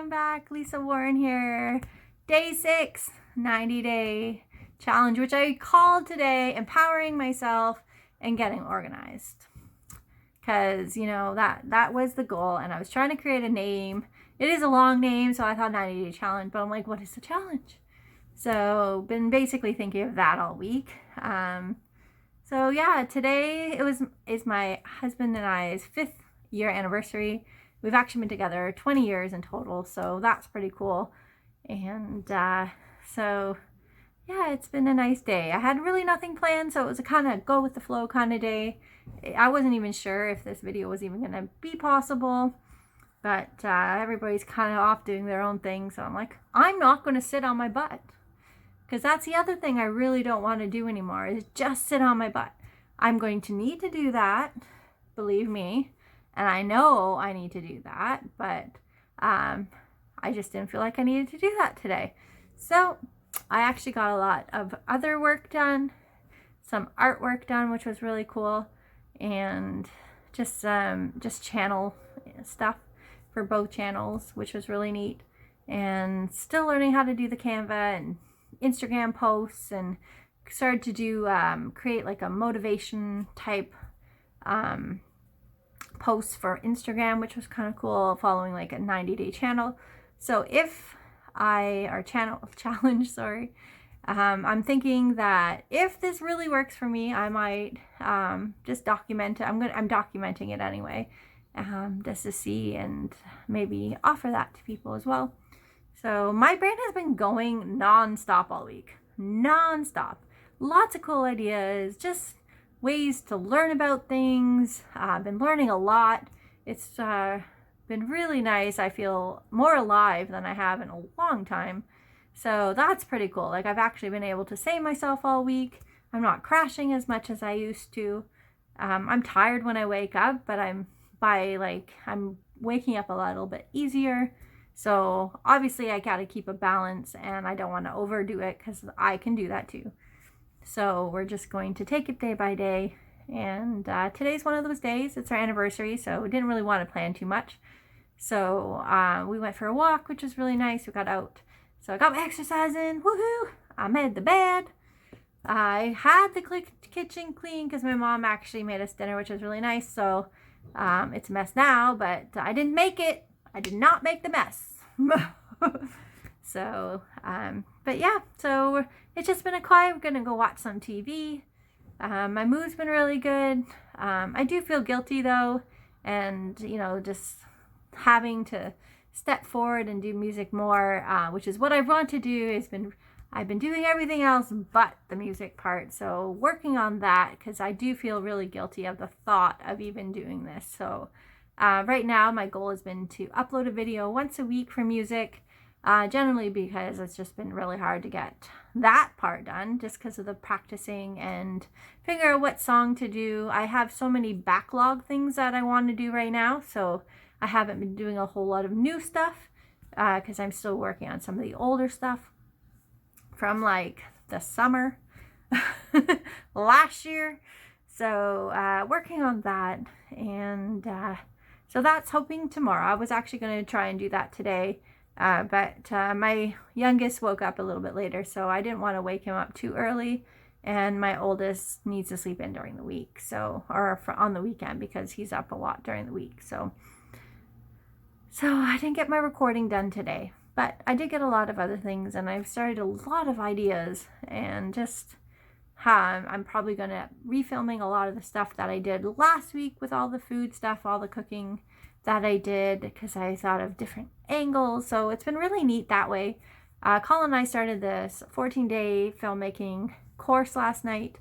welcome back. Lisa Warren here. Day 6, 90-day challenge, which I called today Empowering Myself and Getting Organized. Because, you know, that was the goal, and I was trying to create a name. It is a long name, so I thought 90-day challenge, but I'm like, what is the challenge? So, been basically thinking of that all week. So yeah, today is my husband and I's 5th year anniversary. We've actually been together 20 years in total, so that's pretty cool. And so yeah, it's been a nice day. I had really nothing planned, so it was a kind of go with the flow kind of day. I wasn't even sure if this video was even going to be possible, but everybody's kind of off doing their own thing, so I'm like, I'm not going to sit on my butt. Because that's the other thing I really don't want to do anymore, is just sit on my butt. I'm going to need to do that, believe me. And I know I need to do that, but I just didn't feel like I needed to do that today. So I actually got a lot of other work done, some artwork done, which was really cool, and just channel stuff for both channels, which was really neat. And still learning how to do the Canva and Instagram posts, and started to do create like a motivation type posts for Instagram, which was kind of cool, following like a 90-day channel. So if challenge, sorry, I'm thinking that if this really works for me, I might just document it. I'm documenting it anyway, just to see and maybe offer that to people as well. So my brain has been going non-stop all week. Non-stop. Lots of cool ideas, just ways to learn about things. I've been learning a lot. It's been really nice. I feel more alive than I have in a long time. So that's pretty cool. Like, I've actually been able to save myself all week. I'm not crashing as much as I used to. I'm tired when I wake up, but I'm waking up a little bit easier. So obviously I got to keep a balance, and I don't want to overdo it, because I can do that too. So we're just going to take it day by day. And today's one of those days. It's our anniversary, so we didn't really want to plan too much. So we went for a walk, which was really nice. We got out. So I got my exercise in. Woohoo! I made the bed. I had the kitchen clean because my mom actually made us dinner, which was really nice. So it's a mess now, but I didn't make it. I did not make the mess. So, but yeah, so it's just been a quiet. We're going to go watch some TV. My mood's been really good. I do feel guilty though. And, you know, just having to step forward and do music more, which is what I want to do. I've been doing everything else but the music part. So working on that, because I do feel really guilty of the thought of even doing this. So right now my goal has been to upload a video once a week for music, generally because it's just been really hard to get that part done, just because of the practicing and figure out what song to do. I have so many backlog things that I want to do right now, so I haven't been doing a whole lot of new stuff because I'm still working on some of the older stuff from like the summer last year. So working on that, and so that's hoping tomorrow. I was actually going to try and do that today, but my youngest woke up a little bit later, so I didn't want to wake him up too early, and my oldest needs to sleep in during the week, or on the weekend, because he's up a lot during the week. So I didn't get my recording done today, but I did get a lot of other things, and I've started a lot of ideas, and just I'm probably going to refilming a lot of the stuff that I did last week with all the food stuff, all the cooking that I did, because I thought of different angles. So it's been really neat that way. Colin and I started this 14-day filmmaking course last night.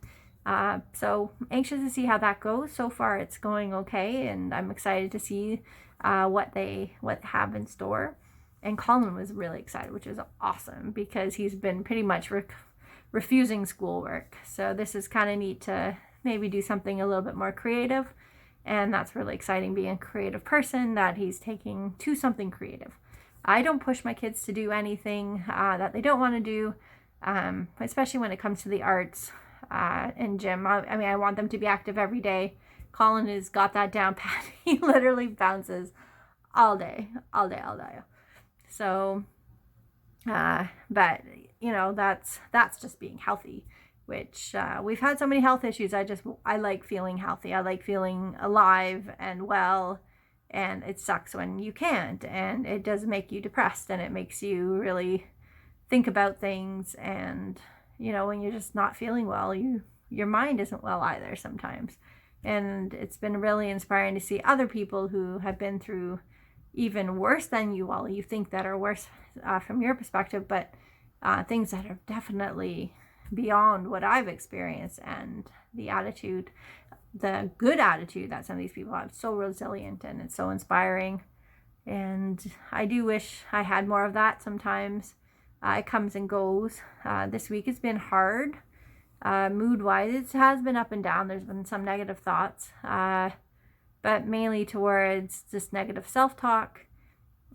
So anxious to see how that goes. So far it's going okay, and I'm excited to see what they have in store. And Colin was really excited, which is awesome, because he's been pretty much refusing schoolwork. So this is kind of neat to maybe do something a little bit more creative. And that's really exciting, being a creative person, that he's taking to something creative. I don't push my kids to do anything that they don't want to do, especially when it comes to the arts and gym. I mean, I want them to be active every day. Colin has got that down pat. He literally bounces all day. So, but that's just being healthy, which we've had so many health issues. I like feeling healthy. I like feeling alive and well, and it sucks when you can't, and it does make you depressed, and it makes you really think about things. And when you're just not feeling well, your mind isn't well either sometimes. And it's been really inspiring to see other people who have been through even worse than you, well, you think that are worse from your perspective, but things that are definitely beyond what I've experienced. And the good attitude that some of these people have, so resilient, and it's so inspiring. And I do wish I had more of that sometimes. It comes and goes. This week has been hard. Mood-wise, it has been up and down. There's been some negative thoughts, but mainly towards just negative self-talk,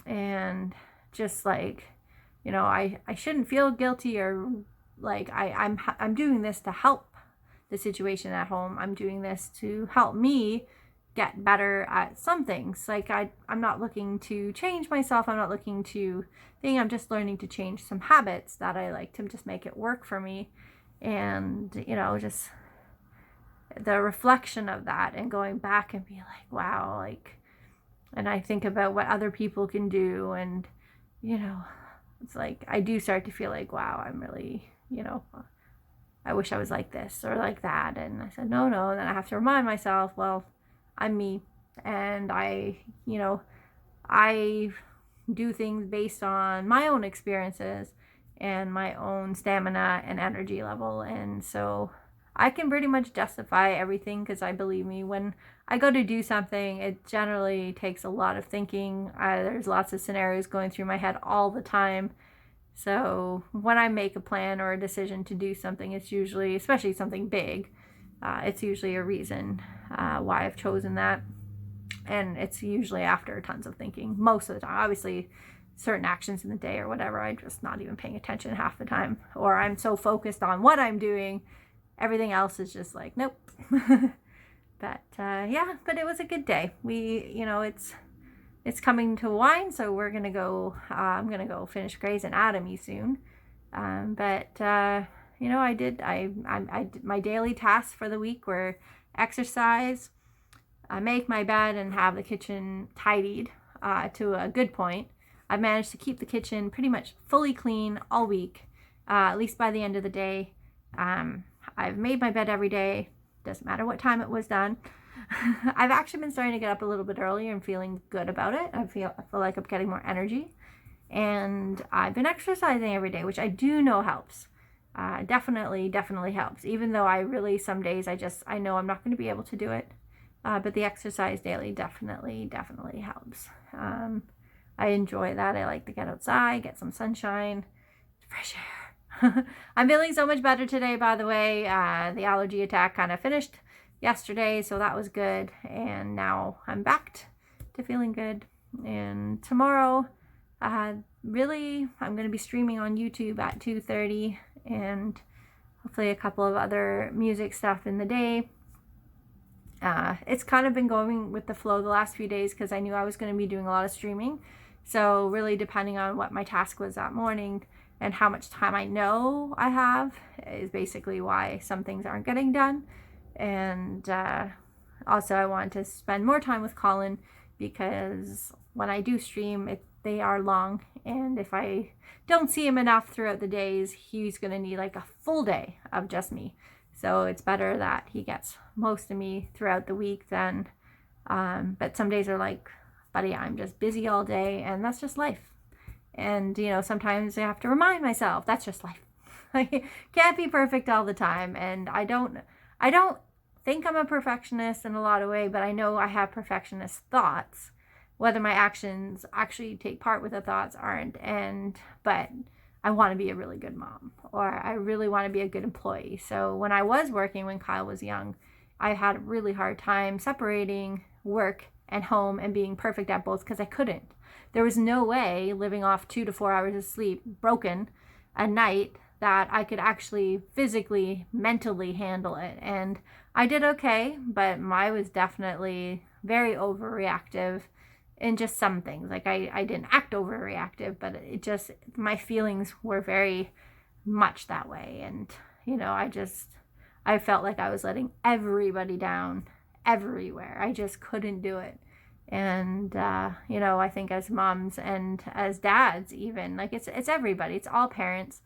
and just like, I shouldn't feel guilty, or like I'm doing this to help the situation at home. I'm doing this to help me get better at some things. Like I'm not looking to change myself. I'm not looking to think. I'm just learning to change some habits that I like to just make it work for me. And just the reflection of that, and going back and be like, wow, like, and I think about what other people can do, and it's like I do start to feel like, wow, I'm really, I wish I was like this or like that. And I said, no. And then I have to remind myself, well, I'm me, and I do things based on my own experiences and my own stamina and energy level. And so I can pretty much justify everything, because believe me, when I go to do something, it generally takes a lot of thinking. There's lots of scenarios going through my head all the time. So when I make a plan or a decision to do something, it's usually, especially something big, it's usually a reason why I've chosen that. And it's usually after tons of thinking most of the time. Obviously, certain actions in the day or whatever, I'm just not even paying attention half the time, or I'm so focused on what I'm doing, everything else is just like, nope. But but it was a good day. It's coming to wine, so we're gonna go. I'm gonna go finish Grey's Anatomy soon. I did my daily tasks for the week were exercise, make my bed, and have the kitchen tidied to a good point. I've managed to keep the kitchen pretty much fully clean all week, at least by the end of the day. I've made my bed every day. Doesn't matter what time it was done. I've actually been starting to get up a little bit earlier and feeling good about it. I feel like I'm getting more energy. And I've been exercising every day, which I do know helps. Definitely helps. Even though some days I know I'm not going to be able to do it. But the exercise daily definitely helps. I enjoy that. I like to get outside, get some sunshine, fresh air. I'm feeling so much better today, by the way. The allergy attack kind of finished yesterday, so that was good. And now I'm back to feeling good. And tomorrow, really, I'm going to be streaming on YouTube at 2:30, and hopefully a couple of other music stuff in the day. It's kind of been going with the flow the last few days, because I knew I was going to be doing a lot of streaming. So really, depending on what my task was that morning and how much time I know I have, is basically why some things aren't getting done. And also, I want to spend more time with Colin, because when I do stream, they are long, and if I don't see him enough throughout the days, he's going to need like a full day of just me. So it's better that he gets most of me throughout the week then. But some days are like, buddy, I'm just busy all day, and that's just life. And, sometimes I have to remind myself, that's just life. I can't be perfect all the time. And I don't think I'm a perfectionist in a lot of ways, but I know I have perfectionist thoughts. Whether my actions actually take part with the thoughts aren't. But I want to be a really good mom, or I really want to be a good employee. So when I was working, when Kyle was young, I had a really hard time separating work and home and being perfect at both, because I couldn't. There was no way living off 2 to 4 hours of sleep broken a night that I could actually physically, mentally handle it. And I did okay, but I was definitely very overreactive in just some things. Like I didn't act overreactive, but it just, my feelings were very much that way. And, you know, I felt like I was letting everybody down everywhere. I just couldn't do it. And, you know, I think as moms and as dads, even, like it's everybody, it's all parents.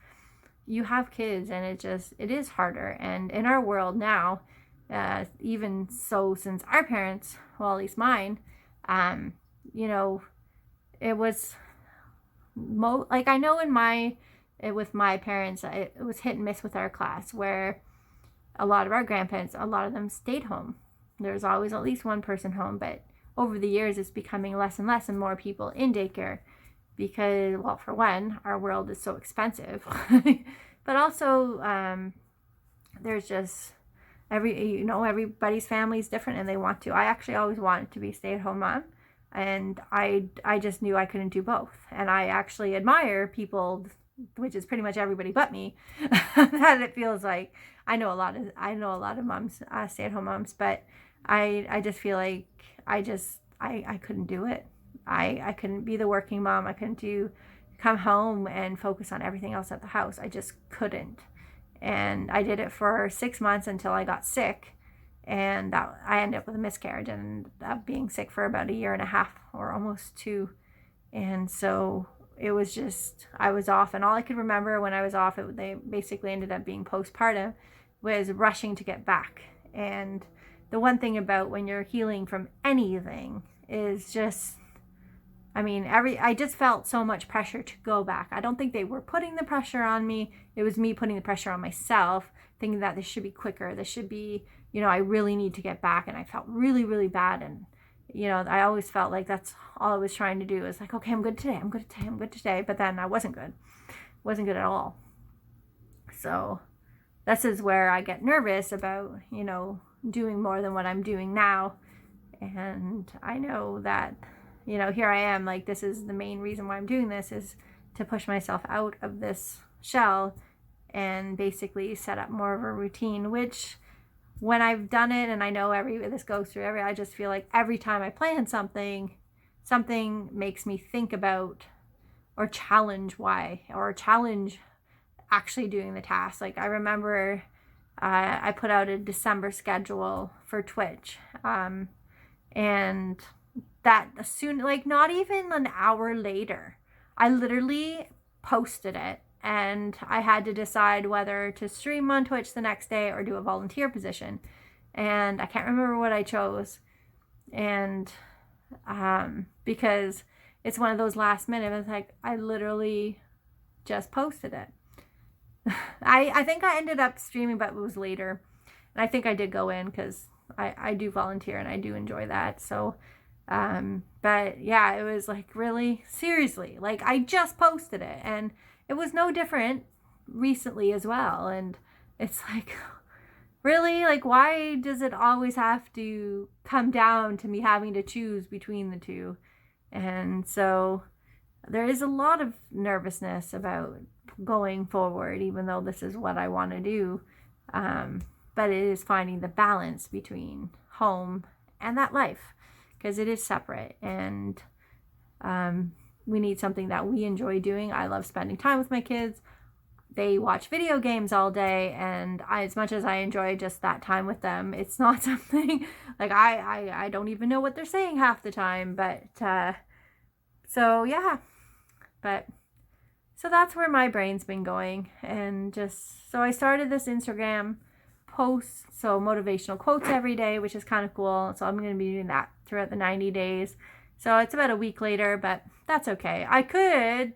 You have kids, and it is harder. And in our world now, even so, since our parents, well, at least mine, you know, it was like, I know with my parents, it was hit and miss with our class, where a lot of our grandparents, a lot of them stayed home. There's always at least one person home, but over the years, it's becoming less and less and more people in daycare because, well, for one, our world is so expensive, but also there's just everybody's family is different, and they want to. I actually always wanted to be a stay-at-home mom, and I just knew I couldn't do both. And I actually admire people, which is pretty much everybody but me, that it feels like I know a lot of moms, stay-at-home moms, but I just feel like I couldn't do it. I couldn't be the working mom. I couldn't come home and focus on everything else at the house. I just couldn't. And I did it for 6 months until I got sick, and I ended up with a miscarriage and ended up being sick for about 1.5 years or almost 2. And so it was just, I was off, and all I could remember when I was off, they basically ended up being postpartum, was rushing to get back. And the one thing about when you're healing from anything is just, I mean, I just felt so much pressure to go back. I don't think they were putting the pressure on me. It was me putting the pressure on myself, thinking that this should be quicker. This should be, you know, I really need to get back. And I felt really, really bad. And, you know, I always felt like that's all I was trying to do, is like, okay, I'm good today. I'm good today. I'm good today. But then I wasn't good. Wasn't good at all. So this is where I get nervous about, you know, doing more than what I'm doing now. And I know that, you know, here I am, like, this is the main reason why I'm doing this, is to push myself out of this shell and basically set up more of a routine, which when I've done it, and I know this goes through I just feel like every time I plan something makes me think about or challenge actually doing the task. Like, I remember I put out a December schedule for Twitch, and that soon, like not even an hour later, I literally posted it, and I had to decide whether to stream on Twitch the next day or do a volunteer position. And I can't remember what I chose. And because it's one of those last minute, it's like I literally just posted it. I think I ended up streaming, but it was later. And I think I did go in because I do volunteer and I do enjoy that. So, but yeah, it was like, really, seriously, like I just posted it, and it was no different recently as well. And it's like, really, like, why does it always have to come down to me having to choose between the two? And so there is a lot of nervousness about going forward, even though this is what I want to do. But it is finding the balance between home and that life, because it is separate, and we need something that we enjoy doing. I love spending time with my kids. They watch video games all day, and as much as I enjoy just that time with them, it's not something like I don't even know what they're saying half the time. But so yeah, but so that's where my brain's been going. And just so I started this Instagram post, so motivational quotes every day, which is kind of cool. So I'm going to be doing that throughout the 90 days. So it's about a week later, but that's okay. I could,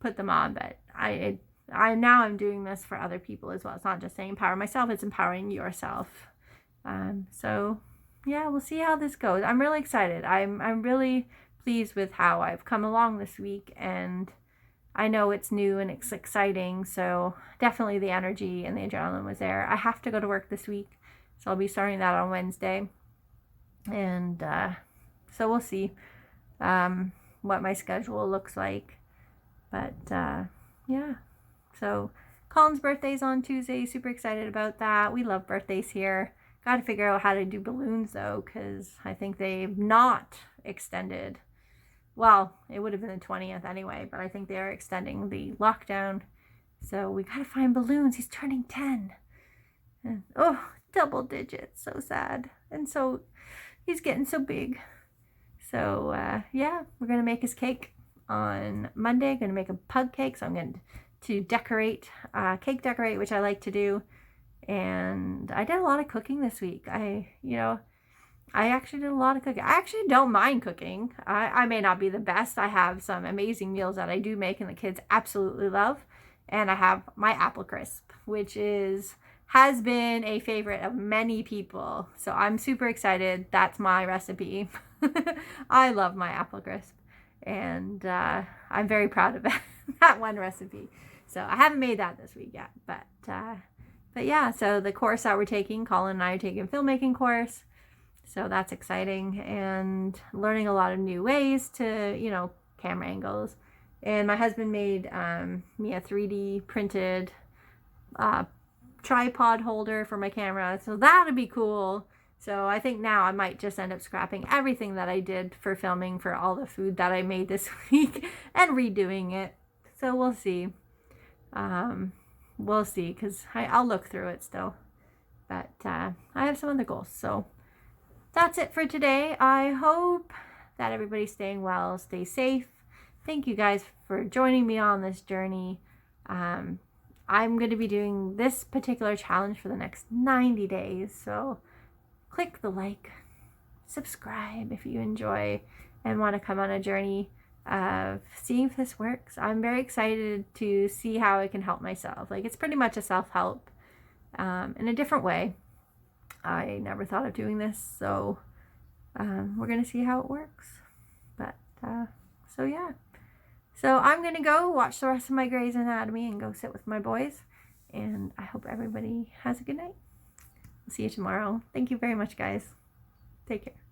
put them on, but I now I'm doing this for other people as well. It's not just saying empower myself, it's empowering yourself. So yeah, we'll see how this goes. I'm really excited. I'm really pleased with how I've come along this week, and I know it's new and it's exciting. So definitely the energy and the adrenaline was there. I have to go to work this week, so I'll be starting that on Wednesday. And so we'll see what my schedule looks like. But yeah, so Colin's birthday's on Tuesday. Super excited about that. We love birthdays here. Got to figure out how to do balloons though, because I think they've not extended. Well, it would have been the 20th anyway, but I think they're extending the lockdown. So we gotta find balloons. He's turning 10. And, oh, double digits. So sad. And so he's getting so big. So yeah, we're gonna make his cake on Monday. Gonna make a pug cake. So I'm going to decorate, cake decorate, which I like to do. And I did a lot of cooking this week. I actually did a lot of cooking. I actually don't mind cooking. I may not be the best. I have some amazing meals that I do make and the kids absolutely love. And I have my apple crisp, which has been a favorite of many people. So I'm super excited. That's my recipe. I love my apple crisp. And I'm very proud of that one recipe. So I haven't made that this week yet. But yeah, so the course that we're taking, Colin and I are taking a filmmaking course. So that's exciting, and learning a lot of new ways to, camera angles. And my husband made me a 3D printed tripod holder for my camera. So that'll be cool. So I think now I might just end up scrapping everything that I did for filming for all the food that I made this week and redoing it. So we'll see. We'll see, because I'll look through it still. But I have some other goals. So that's it for today. I hope that everybody's staying well, stay safe. Thank you guys for joining me on this journey. I'm going to be doing this particular challenge for the next 90 days. So click the like, subscribe if you enjoy and want to come on a journey of seeing if this works. I'm very excited to see how I can help myself. Like, it's pretty much a self-help in a different way. I never thought of doing this, so we're going to see how it works. But, so yeah. So I'm going to go watch the rest of my Grey's Anatomy and go sit with my boys. And I hope everybody has a good night. I'll see you tomorrow. Thank you very much, guys. Take care.